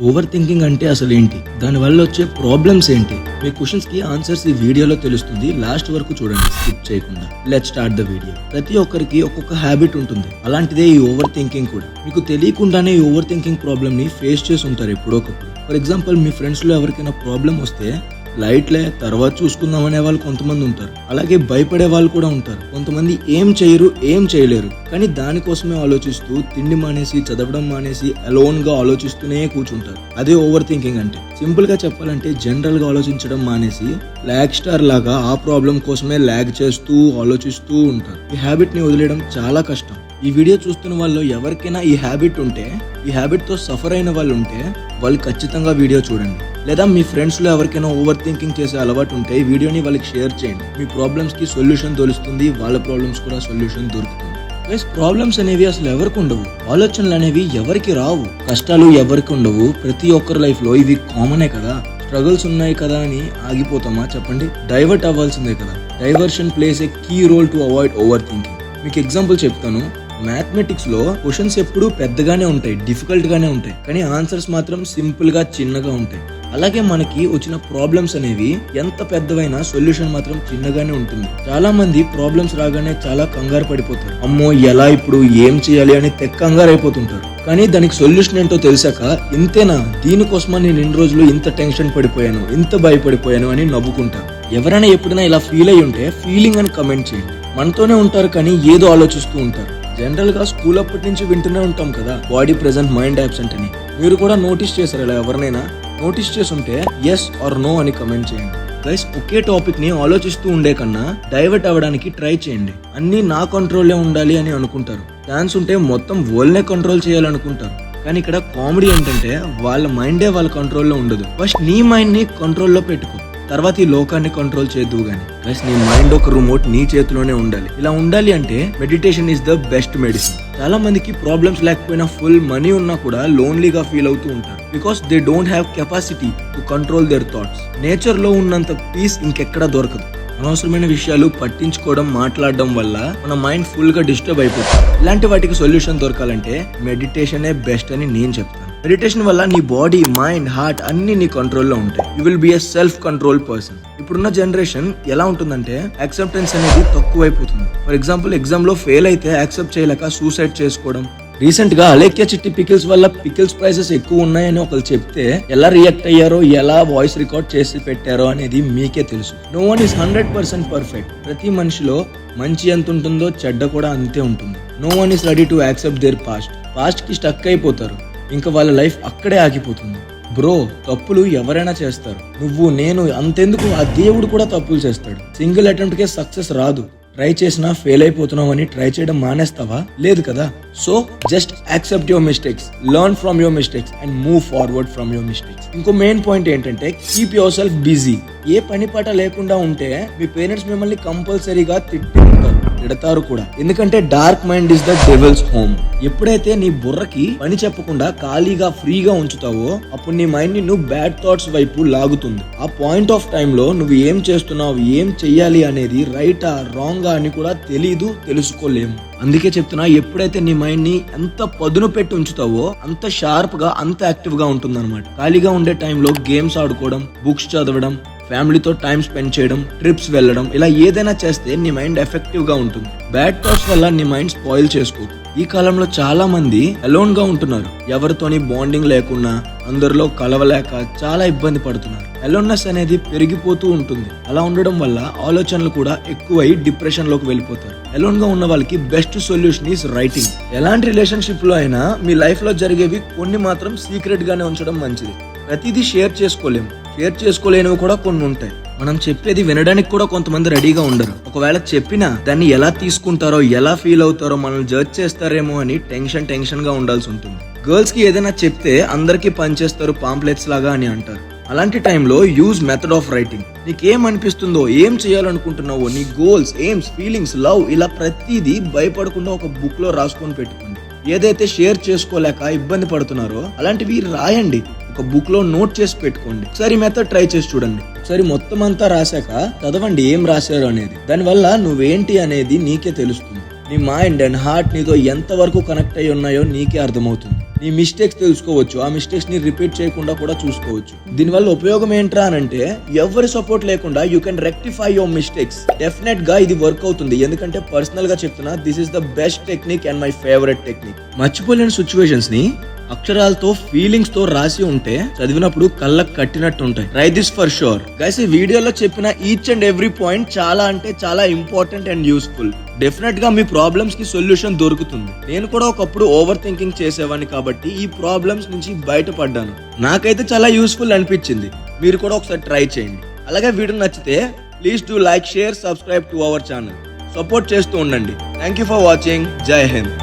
Over thinking అంటే అసలు ఏంటి, దానివల్ల వచ్చే ప్రాబ్లమ్స్ ఏంటి, మీ క్వశ్చన్స్ కి ఆన్సర్స్ ఈ వీడియోలో తెలుస్తుంది. లాస్ట్ వరకు చూడండి, స్కిప్ చేయకుండా. Let's start the video. ప్రతి ఒక్కరికి ఒక్కొక్క హ్యాబిట్ ఉంటుంది, అలాంటిదే ఈ ఓవర్ థింకింగ్ కూడా. మీకు తెలియకుండానే ఈ ఓవర్ థింకింగ్ ప్రాబ్లమ్ ని ఫేస్ చేసి ఉంటారు ఎప్పుడో ఒకప్పుడు. ఫర్ ఎగ్జాంపుల్, మీ ఫ్రెండ్స్ లో ఎవరికైనా ప్రాబ్లం వస్తే లైట్లే తర్వాత చూసుకుందాం అనే వాళ్ళు కొంతమంది ఉంటారు. అలాగే భయపడే వాళ్ళు కూడా ఉంటారు. కొంతమంది ఏం చేయరు, ఏం చేయలేరు, కానీ దానికోసమే ఆలోచిస్తూ తిండి మానేసి, చదవడం మానేసి, అలోన్ గా ఆలోచిస్తూనే కూర్చుంటారు. అదే ఓవర్ థింకింగ్ అంటే. సింపుల్ గా చెప్పాలంటే జనరల్ గా ఆలోచించడం మానేసి లాగ్ స్టార్ లాగా ఆ ప్రాబ్లం కోసమే లాగ్ చేస్తూ ఆలోచిస్తూ ఉంటారు. ఈ హ్యాబిట్ ని వదిలేయడం చాలా కష్టం. ఈ వీడియో చూస్తున్న వాళ్ళు ఎవరికైనా ఈ హ్యాబిట్ ఉంటే, ఈ హ్యాబిట్ తో సఫర్ అయిన వాళ్ళు ఉంటే వాళ్ళు ఖచ్చితంగా వీడియో చూడండి. లేదా మీ ఫ్రెండ్స్ లో ఎవరికైనా ఓవర్ థింకింగ్ చేసే అలవాటు ఉంటే ఈ వీడియోని వాళ్ళకి షేర్ చేయండి. మీ ప్రాబ్లమ్స్ కి సొల్యూషన్ తెలుస్తుంది, వాళ్ళ ప్రాబ్లమ్స్ కూడా సొల్యూషన్ దొరుకుతుంది. ప్రాబ్లమ్స్ అనేవి అసలు ఎవరికి ఉండవు, ఆలోచనలు అనేవి ఎవరికి రావు, కష్టాలు ఎవరికి ఉండవు. ప్రతి ఒక్కరి లైఫ్ లో ఇవి కామనే కదా. స్ట్రగుల్స్ ఉన్నాయి కదా అని ఆగిపోతామా చెప్పండి? డైవర్ట్ అవ్వాల్సిందే కదా. Diversion plays a key role to avoid over thinking. మీకు ఎగ్జాంపుల్ చెప్తాను. మ్యాథమెటిక్స్ లో క్వశ్చన్స్ ఎప్పుడు పెద్దగానే ఉంటాయి, డిఫికల్ట్ గానే ఉంటాయి, కానీ ఆన్సర్స్ మాత్రం సింపుల్ గా చిన్నగా ఉంటాయి. అలాగే మనకి వచ్చిన ప్రాబ్లమ్స్ అనేవి ఎంత పెద్దవైనా సొల్యూషన్ మాత్రం చిన్నగానే ఉంటుంది. చాలా మంది ప్రాబ్లమ్స్ రాగానే చాలా కంగారు పడిపోతారు. అమ్మో ఎలా ఇప్పుడు ఏం చేయాలి అని కంగారు అయిపోతుంటారు. కానీ దానికి సొల్యూషన్ ఏంటో తెలిసాక ఇంతేనా, దీనికోసమా నేను ఇన్ని రోజులు ఇంత టెన్షన్ పడిపోయాను, ఇంత భయపడిపోయాను అని నవ్వుకుంటారు. ఎవరైనా ఎప్పుడైనా ఇలా ఫీల్ అయ్యి ఉంటే ఫీలింగ్ అని కమెంట్ చేయండి. మనతోనే ఉంటారు కానీ ఏదో ఆలోచిస్తూ ఉంటారు. జనరల్ గా స్కూల్ అప్పటి నుంచి వింటూనే ఉంటాం కదా, బాడీ ప్రెజెంట్ మైండ్ యాబ్సెంట్ అని. మీరు కూడా నోటీస్ చేశారు ఇలా? ఎవరినైనా నోటీస్ చేస్తుంటే ఎస్ ఆర్ నో అని కమెంట్ చేయండి. గైస్, ఒకే టాపిక్ ని ఆలోచిస్తూ ఉండే కన్నా డైవర్ట్ అవ్వడానికి ట్రై చేయండి. అన్ని నా కంట్రోల్లో ఉండాలి అని అనుకుంటారు. ఛాన్స్ ఉంటే మొత్తం వరల్డ్ నే కంట్రోల్ చేయాలనుకుంటారు. కానీ ఇక్కడ కామెడీ ఏంటంటే వాళ్ళ మైండే వాళ్ళ కంట్రోల్లో ఉండదు. ఫస్ట్ నీ మైండ్ ని కంట్రోల్లో పెట్టుకో, తర్వాత ఈ లోకాన్ని కంట్రోల్ చేద్దువు గాని. ప్లస్ నీ మైండ్ ఒక రిమోట్ నీ చేతిలోనే ఉండాలి. ఇలా ఉండాలి అంటే meditation is the best medicine. చాలా మందికి ప్రాబ్లమ్స్ లేకపోయినా ఫుల్ మనీ ఉన్నా కూడా లోన్లీగా ఫీల్ అవుతూ ఉంటారు. Because they don't have capacity to control their thoughts. Nature లో ఉన్నంత పీస్ ఇంకెక్కడా దొరకదు. అనవసరమైన విషయాలు పట్టించుకోవడం, మాట్లాడడం వల్ల మన మైండ్ ఫుల్ గా డిస్టర్బ్ అయిపోతుంది. ఇలాంటి వాటికి సొల్యూషన్ దొరకాలంటే మెడిటేషనే బెస్ట్ అని నేను చెప్తాను. మెడిటేషన్ వల్ల నీ బాడీ, మైండ్, హార్ట్ అన్ని నీ కంట్రోల్లో ఉంటాయి. You will be a self control person. ఇప్పుడున్న జనరేషన్ ఎలా ఉంటుందంటే యాక్సెప్టెన్స్ అనేది తక్కువైపోతుంది. ఫర్ ఎగ్జాంపుల్, ఎగ్జామ్ లో ఫెయిల్ అయితే యాక్సెప్ట్ చేయలేక సూసైడ్ చేసుకోవడం. రీసెంట్ గా అలేఖ్య చిట్టి పికిల్స్ వల్ల పికిల్స్ ప్రైసెస్ ఎక్కువ ఉన్నాయని ఒకరు చెప్తే ఎలా రియాక్ట్ అయ్యారో, ఎలా వాయిస్ రికార్డ్ చేసి పెట్టారో అనేది మీకే తెలుసు. No one is 100% perfect. ప్రతి మనిషిలో మంచి ఎంత ఉంటుందో చెడ్డ కూడా అంతే ఉంటుంది. No one is ready to accept their past కి స్టక్ అయిపోతారు. ఇంకా వాళ్ళ లైఫ్ అక్కడే ఆగిపోతుంది. బ్రో, తప్పులు ఎవరైనా చేస్తారు. నువ్వు, నేను అంతెందుకు, ఆ దేవుడు కూడా తప్పులు చేస్తాడు. సింగిల్ అటెంప్ట్ కే సక్సెస్ రాదు. ట్రై చేసినా ఫెయిల్ అయిపోతున్నావు అని ట్రై చేయడం మానేస్తావా? లేదు కదా. So just accept your mistakes, learn from your mistakes and move forward from your mistakes. ఇంకో మెయిన్ పాయింట్ ఏంటంటే కీప్ యువర్ సెల్ఫ్ బిజీ. ఏ పని పాట లేకుండా ఉంటే మీ పేరెంట్స్ మిమ్మల్ని కంపల్సరీగా తిడతారు కూడా. ఎందుకంటే dark mind is the devil's home. ఎప్పుడైతే నీ బుర్రకి పని చెప్పకుండా ఖాళీగా ఫ్రీగా ఉంచుతావో అప్పుడు నీ మైండ్ ని నువ్వు బ్యాడ్ థాట్స్ వైపు లాగుతుంది. ఆ పాయింట్ ఆఫ్ టైమ్ లో నువ్వు ఏం చేస్తున్నావు, ఏం చెయ్యాలి అనేది రైటా రాంగా అని కూడా తెలుసుకోలేము. అందుకే చెప్తున్నా, ఎప్పుడైతే నీ మైండ్ ని ఎంత పదును పెట్టి ఉంచుతావో అంత షార్ప్ గా, అంత యాక్టివ్ గా ఉంటుంది అనమాట. ఖాళీగా ఉండే టైంలో గేమ్స్ ఆడుకోవడం, బుక్స్ చదవడం, ఫ్యామిలీతో టైం స్పెండ్ చేయడం, ట్రిప్స్ వెళ్ళడం, ఇలా ఏదైనా చేస్తే నీ మైండ్ ఎఫెక్టివ్ గా ఉంటుంది. బ్యాడ్ థాట్స్ వల్ల నీ మైండ్ స్పాయిల్ చేసుకో. ఈ కాలంలో చాలా మంది అలోన్ గా ఉంటున్నారు. ఎవరితోని బాండింగ్ లేకుండా, అందరిలో కలవలేక చాలా ఇబ్బంది పడుతున్నారు. అలోన్నెస్ అనేది పెరిగిపోతూ ఉంటుంది. అలా ఉండడం వల్ల ఆలోచనలు కూడా ఎక్కువై డిప్రెషన్ లోకి వెళ్ళిపోతారు. అలోన్ గా ఉన్న వాళ్ళకి బెస్ట్ సొల్యూషన్ ఈస్ రైటింగ్. ఎలాంటి రిలేషన్షిప్ లో అయినా మీ లైఫ్ లో జరిగేవి కొన్ని మాత్రం సీక్రెట్ గానే ఉంచడం మంచిది. ప్రతిదీ షేర్ చేసుకోలేము. షేర్ చేసుకోలేనివి కూడా కొన్ని ఉంటాయి. మనం చెప్పేది వినడానికి కూడా కొంతమంది రెడీగా ఉండరు. ఒకవేళ చెప్పినా దాన్ని ఎలా తీసుకుంటారో, ఎలా ఫీల్ అవుతారో, మనల్ని జడ్జ్ చేస్తారేమో అని టెన్షన్ గా ఉండాల్సి ఉంటుంది. గర్ల్స్ కి ఏదైనా చెప్తే అందరికీ పనిచేస్తారు పాంప్లెట్స్ లాగా అని అంటారు. అలాంటి టైంలో యూజ్ మెథడ్ ఆఫ్ రైటింగ్. నీకేం అనిపిస్తుందో, ఏం చేయాలనుకుంటున్నావో, నీ గోల్స్, ఎయిమ్స్, ఫీలింగ్స్, లవ్, ఇలా ప్రతిదీ భయపడకుండా ఒక బుక్ లో రాసుకొని పెట్టుకోండి. ఏదైతే షేర్ చేసుకోలేక ఇబ్బంది పడుతున్నారో అలాంటివి రాయండి. ఒక బుక్ లో నోట్ చేసి పెట్టుకోండి. ఒకసారి మెథడ్ ట్రై చేసి చూడండి. ఒకసారి మొత్తం అంతా రాశాక చదవండి ఏం రాశారు అనేది. దానివల్ల నువ్వేంటి అనేది నీకే తెలుస్తుంది. నీ మైండ్ అండ్ హార్ట్ నీతో ఎంత వరకు కనెక్ట్ అయి ఉన్నాయో నీకే అర్థమవుతుంది. నీ మిస్టేక్స్ తెలుసుకోవచ్చు, ఆ మిస్టేక్స్ ని రిపీట్ చేయకుండా కూడా చూసుకోవచ్చు. దీనివల్ల ఉపయోగం ఏంట్రా అనంటే ఎవరి సపోర్ట్ లేకుండా you can rectify your mistakes. Definite గా ఇది వర్క్ అవుతుంది, ఎందుకంటే పర్సనల్ గా చెప్తున్నా, this is the best technique and my favourite technique. మర్చిపోలేని సిచ్యువేషన్స్ ని అక్షరాలతో ఫీలింగ్స్ తో రాసి ఉంటే చదివినప్పుడు కళ్ళకు కట్టినట్టు ఉంటాయి. Try this for sure guys. ఈ వీడియోలో చెప్పిన ఈచ్ అండ్ ఎవ్రీ పాయింట్ చాలా అంటే చాలా ఇంపార్టెంట్ అండ్ యూస్ఫుల్. డెఫినెట్ గా మీ ప్రాబ్లమ్స్ కి సొల్యూషన్ దొరుకుతుంది. నేను కూడా ఒకప్పుడు ఓవర్ థింకింగ్ చేసేవాడిని కాబట్టి ఈ ప్రాబ్లమ్స్ నుంచి బయటపడ్డాను. నాకైతే చాలా యూస్ఫుల్ అనిపించింది. మీరు కూడా ఒకసారి ట్రై చేయండి. అలాగే వీడియో నచ్చితే please do like, share, subscribe to our channel. Support చేస్తూ ఉండండి. Thank you for watching. జై హింద్.